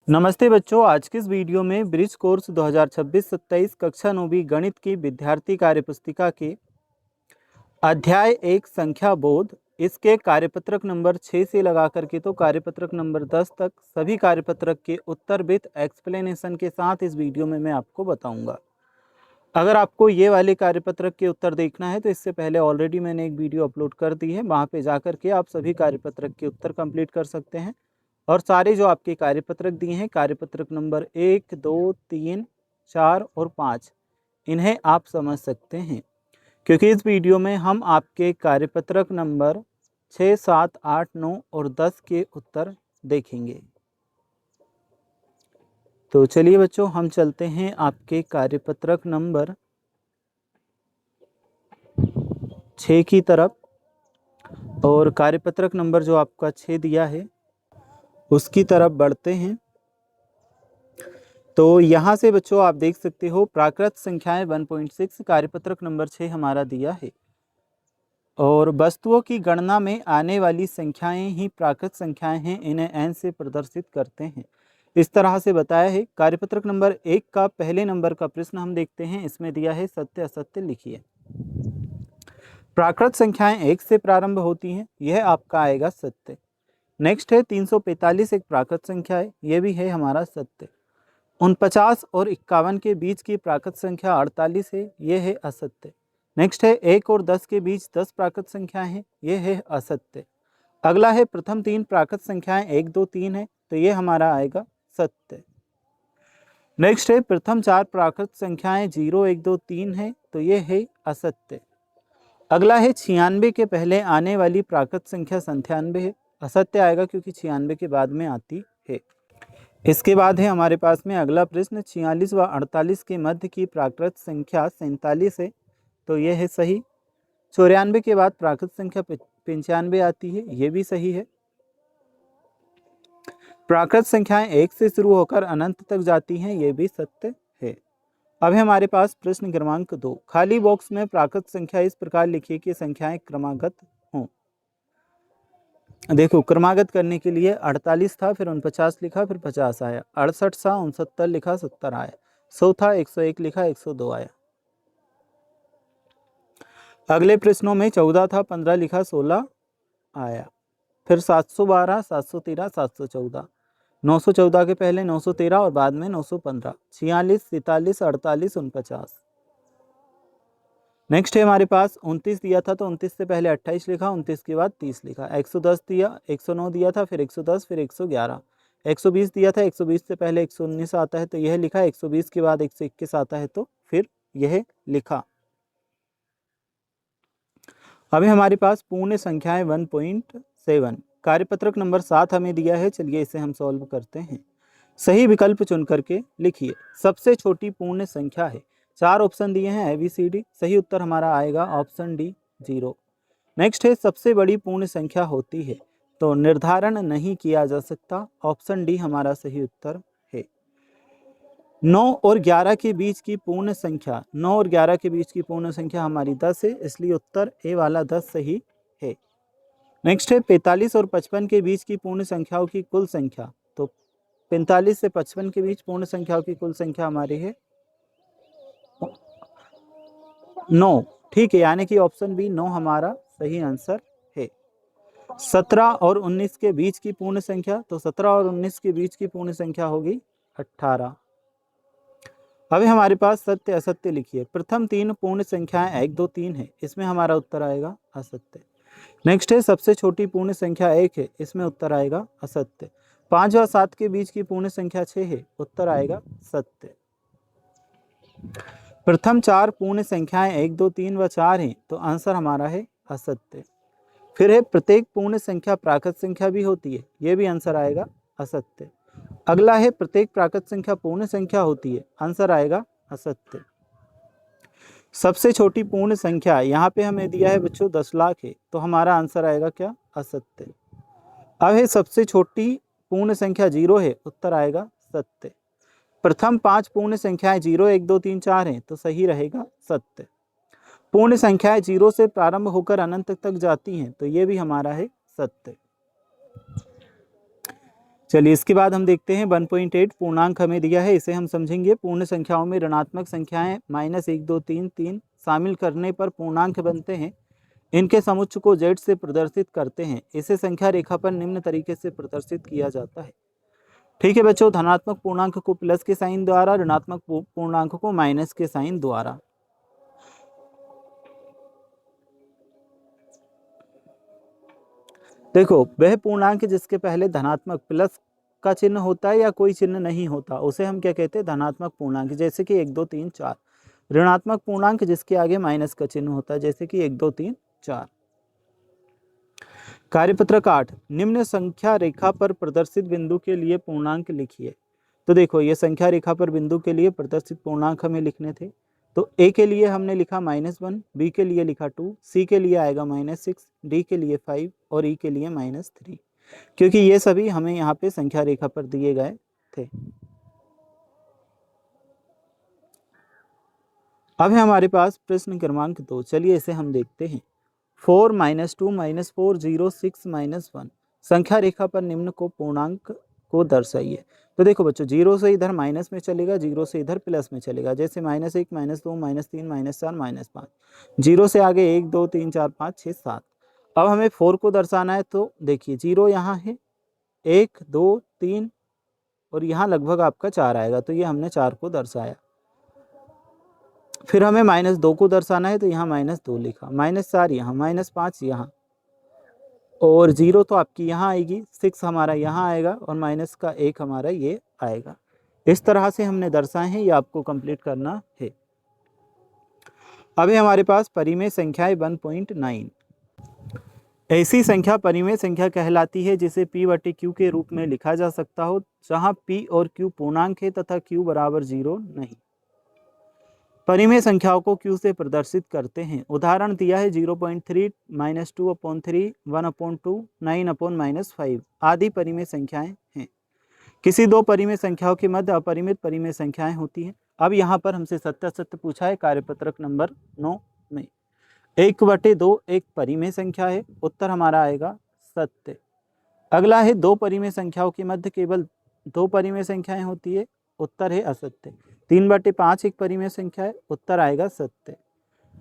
नमस्ते बच्चों, आज के इस वीडियो में ब्रिज कोर्स 2026-27 कक्षा 9वीं गणित की विद्यार्थी कार्य पुस्तिका के अध्याय 1 संख्या बोध इसके कार्यपत्रक नंबर 6 से लगा करके तो कार्यपत्रक नंबर 10 तक सभी कार्यपत्रक के उत्तर विथ एक्सप्लेनेशन के साथ इस वीडियो में मैं आपको बताऊंगा। अगर आपको ये वाले कार्यपत्रक के उत्तर देखना है तो इससे पहले ऑलरेडी मैंने एक वीडियो अपलोड कर दी है, वहाँ पे जा कर के आप सभी कार्यपत्रक के उत्तर कंप्लीट कर सकते हैं। और सारे जो आपके कार्यपत्रक दिए हैं, कार्यपत्रक नंबर 1, 2, 3, 4 और 5, इन्हें आप समझ सकते हैं, क्योंकि इस वीडियो में हम आपके कार्यपत्रक नंबर 6, 7, 8, 9 और 10 के उत्तर देखेंगे। तो चलिए बच्चों, हम चलते हैं आपके कार्यपत्रक नंबर 6 की तरफ। और कार्यपत्रक नंबर जो आपका 6 दिया है उसकी तरफ बढ़ते हैं। तो यहाँ से बच्चों आप देख सकते हो प्राकृत संख्याएं 1.6 कार्यपत्रक नंबर 6 हमारा दिया है। और वस्तुओं की गणना में आने वाली संख्याएं ही प्राकृत संख्याएं हैं, इन्हें n से प्रदर्शित करते हैं। इस तरह से बताया है। कार्यपत्रक नंबर 1 का पहले नंबर का प्रश्न हम देखते हैं। इसमें दिया है सत्य असत्य लिखिए। प्राकृत संख्याएं 1 से प्रारंभ होती हैं, यह आपका आएगा सत्य। नेक्स्ट है 345 एक प्राकृत संख्या है, यह भी है हमारा सत्य। 49 और 51 के बीच की प्राकृत संख्या 48 है, यह है असत्य। नेक्स्ट है 1 और 10 के बीच 10 प्राकृत संख्याएं हैं, यह है असत्य। अगला है प्रथम 3 प्राकृत संख्याएं 1, 2, 3 है, तो यह हमारा आएगा सत्य। नेक्स्ट है प्रथम 4 प्राकृत संख्याएं 0, 1, 2, 3 है, तो यह है असत्य। अगला है 96 के पहले आने वाली प्राकृत संख्या 97 है, असत्य आएगा क्योंकि 96 के बाद में आती है। इसके बाद है हमारे पास में अगला प्रश्न 46 व 48 के मध्य की प्राकृत संख्या 47 है, तो यह है सही। 94 के बाद प्राकृत संख्या 95 आती है, यह भी सही है। प्राकृत संख्याएं 1 से शुरू होकर अनंत तक जाती हैं, यह भी सत्य है। अब है हमारे पास प्रश्न क्रमांक 2। खाली बॉक्स में प्राकृत संख्या इस प्रकार लिखिए कि संख्याएं क्रमागत हों। देखो, क्रमागत करने के लिए 48 था, फिर 49 लिखा, फिर 50 आया। 68 था, 69 लिखा, 70 आया। 100 था, 101 लिखा, 102 आया। अगले प्रश्नों में 14 था, 15 लिखा, 16 आया। फिर 712, 713, 714। 914 के पहले 913 और बाद में 915। 46, 47, 48, 49। नेक्स्ट है हमारे पास 29 दिया था, तो 29 से पहले 28 लिखा, 29 के बाद 30 लिखा। 110 दिया, 109 दिया था, फिर 110, फिर 111। 120 दिया था, 120 से पहले 119 आता है, तो यह लिखा। 120 के बाद 121 आता है, तो फिर यह लिखा। अभी हमारे पास पूर्ण संख्याएं 1.7 कार्यपत्रक नंबर 7 हमें दिया है। चलिए इसे हम सॉल्व करते हैं। सही विकल्प चुन करके लिखिए। सबसे छोटी पूर्ण संख्या है। 4 ऑप्शन दिए हैं ABCD, सही उत्तर हमारा आएगा ऑप्शन डी 0। नेक्स्ट है सबसे बड़ी पूर्ण संख्या होती है, तो निर्धारण नहीं किया जा सकता, ऑप्शन डी हमारा सही उत्तर है। 9 और 11 के बीच की पूर्ण संख्या, 9 और 11 के बीच की पूर्ण संख्या हमारी 10 है, इसलिए उत्तर ए वाला 10 सही है। नेक्स्ट है 45 और 55 के बीच की पूर्ण संख्याओं की कुल संख्या, तो 45 से 55 के बीच पूर्ण संख्याओं की कुल संख्या हमारी है 9, ठीक है, यानी कि ऑप्शन बी 9 हमारा सही आंसर है। 17 और 19 के बीच की पूर्ण संख्या, तो 17 और 19 के बीच की पूर्ण संख्या होगी 18। अभी हमारे पास सत्य असत्य लिखिए। प्रथम 3 पूर्ण संख्याएं 1, 2, 3 है, इसमें हमारा उत्तर आएगा असत्य। नेक्स्ट है सबसे छोटी पूर्ण संख्या 1 है, इसमें उत्तर आएगा असत्य। 5 व 7 के बीच की पूर्ण संख्या 6 है, उत्तर आएगा सत्य। प्रथम 4 पूर्ण संख्याएं 1, 2, 3 व 4 हैं, तो आंसर हमारा है असत्य। फिर है प्रत्येक पूर्ण संख्या प्राकृत संख्या भी होती है, यह भी आंसर आएगा असत्य। अगला है प्रत्येक प्राकृत संख्या पूर्ण संख्या होती है, आंसर आएगा असत्य। सबसे छोटी पूर्ण संख्या यहाँ पे हमें दिया है बच्चों 10 लाख है, तो हमारा आंसर आएगा क्या, असत्य। अब है सबसे छोटी पूर्ण संख्या 0 है, उत्तर आएगा सत्य। प्रथम 5 पूर्ण संख्याएं 0, 1, 2, 3, 4 हैं, तो सही रहेगा सत्य। पूर्ण संख्याएं 0 से प्रारंभ होकर अनंत तक जाती हैं, तो ये भी हमारा है सत्य। चलिए इसके बाद हम देखते हैं 1.8 पूर्णांक हमें दिया है, इसे हम समझेंगे। पूर्ण संख्याओं में ऋणात्मक संख्याएं -1 2 3 3 शामिल करने पर पूर्णांक बनते हैं। इनके समुच्चय को z से प्रदर्शित करते हैं। इसे संख्या रेखा पर निम्न तरीके से प्रदर्शित किया जाता है। ठीक है बच्चों, धनात्मक पूर्णांक को प्लस के साइन द्वारा, ऋणात्मक पूर्णांक को माइनस के साइन द्वारा। देखो, वह पूर्णांक जिसके पहले धनात्मक प्लस का चिन्ह होता है या कोई चिन्ह नहीं होता, उसे हम क्या कहते हैं? धनात्मक पूर्णांक। जैसे कि 1 2 3 4। ऋणात्मक पूर्णांक जिसके आगे माइनस का चिन्ह होता है, जैसे कि 1 2 3 4। कार्यपत्रक 8, निम्न संख्या रेखा पर प्रदर्शित बिंदु के लिए पूर्णांक लिखिए। तो देखो, ये संख्या रेखा पर बिंदु के लिए प्रदर्शित पूर्णांक हमें लिखने थे। तो ए के लिए हमने लिखा -1, बी के लिए लिखा 2, सी के लिए आएगा -6, डी के लिए 5 और ई के लिए -3, क्योंकि ये सभी हमें यहाँ पे संख्या रेखा पर दिए गए थे। अब है हमारे पास प्रश्न क्रमांक 2। चलिए इसे हम देखते हैं। 4 -2 -4 0 6 -1 संख्या रेखा पर निम्न को पूर्णांक को दर्शाइए। तो देखो बच्चों, 0 से इधर माइनस में चलेगा, 0 से इधर प्लस में चलेगा। जैसे -1 -2 -3 -4 -5, 0 से आगे 1 2 3 4 5 6 7। अब हमें 4 को दर्शाना है, तो देखिए 0 यहाँ है, 1 2 3 और यहाँ लगभग आपका 4 आएगा, तो ये हमने 4 को दर्शाया। फिर हमें -2 को दर्शाना है, तो यहाँ -2 लिखा, -4 यहाँ, -5 यहाँ, और 0 तो आपकी यहाँ आएगी, 6 हमारा यहाँ आएगा और माइनस का 1 हमारा ये आएगा। इस तरह से हमने दर्शाए हैं, ये आपको कंप्लीट करना है। अभी हमारे पास परिमेय संख्याएं 1.9। ऐसी संख्या परिमेय संख्या कहलाती है जिसे p/q के रूप में लिखा जा सकता हो, जहाँ p और q पूर्णांक है तथा q बराबर 0 नहीं। परिमेय संख्याओं को q से प्रदर्शित करते हैं। उदाहरण दिया है 0.3, -2/3, 1/2, 9/-5 आदि परिमेय संख्याएं हैं। किसी दो परिमेय संख्याओं के मध्य अपरिमित परिमेय संख्याएं होती हैं। अब यहाँ पर हमसे सत्यासत्य पूछा है कार्यपत्रक नंबर 9 में। 1/2 एक परिमेय संख्या है, उत्तर हमारा आएगा सत्य। अगला है 2 परिमेय संख्याओं के मध्य केवल 2 परिमेय संख्याएं होती है, उत्तर है असत्य। 3/5 एक परिमेय संख्या है, उत्तर आएगा सत्य।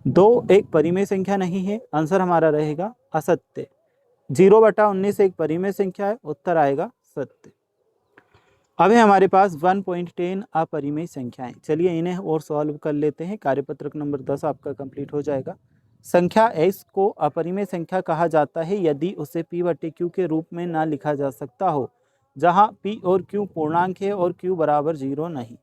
2 एक परिमेय संख्या नहीं है, आंसर हमारा रहेगा असत्य। 0/19 एक परिमेय संख्या है, उत्तर आएगा सत्य। अब है हमारे पास 1.10 अपरिमेय संख्याएं। चलिए इन्हें और सॉल्व कर लेते हैं। कार्यपत्रक नंबर 10 आपका कंप्लीट हो जाएगा। संख्या s को अपरिमेय संख्या कहा जाता है यदि उसे p/q के रूप में ना लिखा जा सकता हो, जहां p और q पूर्णांक है और q बराबर 0 नहीं।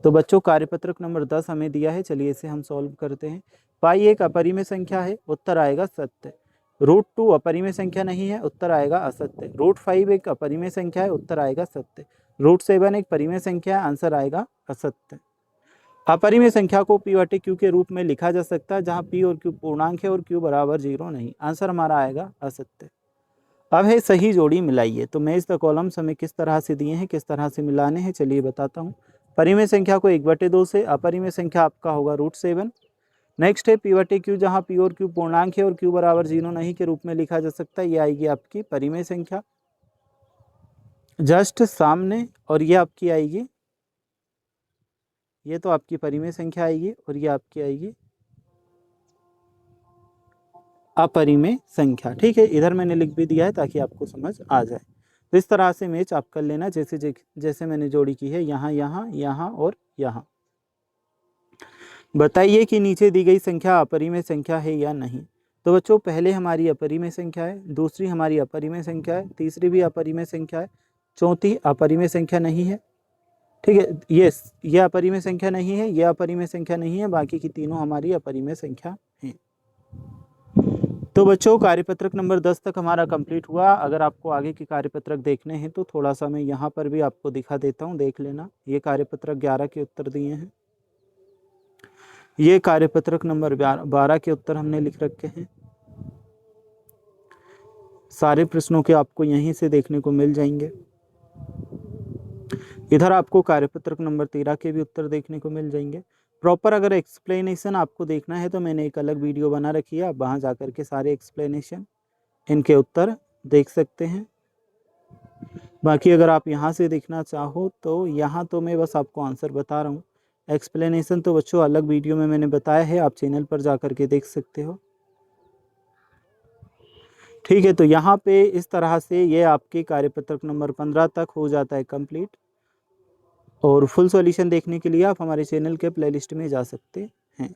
तो बच्चों, कार्यपत्रक नंबर 10 हमें दिया है, चलिए इसे हम सॉल्व करते हैं। पाई एक अपरिमेय संख्या है, उत्तर आएगा सत्य। √2 अपरिमेय संख्या नहीं है, उत्तर आएगा असत्य। √5 एक अपरिमेय संख्या है, उत्तर आएगा सत्य। √7 एक परिमेय संख्या है, आंसर आएगा असत्य। अपरिमेय संख्या को p/q के रूप में लिखा जा सकता है जहां p और q पूर्णांक है और q बराबर 0 नहीं, आंसर हमारा आएगा असत्य। अब है सही जोड़ी मिलाइए। तो मैच द कॉलम्स हमें किस तरह से दिए हैं, किस तरह से मिलाने हैं, चलिए बताता हूँ। परिमेय संख्या को 1/2 से, अपरिमेय संख्या आपका होगा √7। नेक्स्ट है p/q, जहाँ p और q पूर्णांक है और q बराबर 0 नहीं के रूप में लिखा जा सकता है, ये आएगी आपकी परिमेय संख्या जस्ट सामने, और ये आपकी आएगी, ये तो आपकी परिमेय संख्या आएगी और ये आपकी आएगी अपरिमेय संख्या। ठीक है, इधर मैंने लिख भी दिया है ताकि आपको समझ आ जाए। तो इस तरह से मैच आप कर लेना, जैसे मैंने जोड़ी की है, यहाँ यहाँ यहाँ और यहाँ। बताइए कि नीचे दी गई संख्या अपरिमेय संख्या है या नहीं। तो बच्चों, पहले हमारी अपरिमेय संख्या है, दूसरी हमारी अपरिमेय संख्या है, तीसरी भी अपरिमेय संख्या है, चौथी अपरिमेय संख्या नहीं है। ठीक है, ये अपरिमेय संख्या नहीं है, ये अपरिमेय संख्या नहीं है, बाकी की तीनों हमारी अपरिमेय संख्या हैं। तो बच्चों, कार्यपत्रक नंबर 10 तक हमारा कंप्लीट हुआ। अगर आपको आगे के कार्यपत्रक देखने हैं तो थोड़ा सा मैं यहाँ पर भी आपको दिखा देता हूँ, देख लेना। ये कार्यपत्रक 11 के उत्तर दिए हैं, ये कार्यपत्रक नंबर 12 के उत्तर हमने लिख रखे हैं। सारे प्रश्नों के आपको यहीं से देखने को मिल जाएंगे। इधर आपको कार्यपत्रक नंबर 13 के भी उत्तर देखने को मिल जाएंगे। प्रॉपर अगर एक्सप्लेनेशन आपको देखना है तो मैंने एक अलग वीडियो बना रखी है, आप वहाँ जाकर के सारे एक्सप्लेनेशन, इनके उत्तर देख सकते हैं। बाकी अगर आप यहाँ से देखना चाहो तो यहाँ तो मैं बस आपको आंसर बता रहा हूँ, एक्सप्लेनेशन तो बच्चों अलग वीडियो में मैंने बताया है, आप चैनल पर जा कर के देख सकते हो। ठीक है, तो यहाँ पे इस तरह से ये आपके कार्यपत्रक नंबर 15 तक हो जाता है कंप्लीट। और फुल सॉल्यूशन देखने के लिए आप हमारे चैनल के प्लेलिस्ट में जा सकते हैं।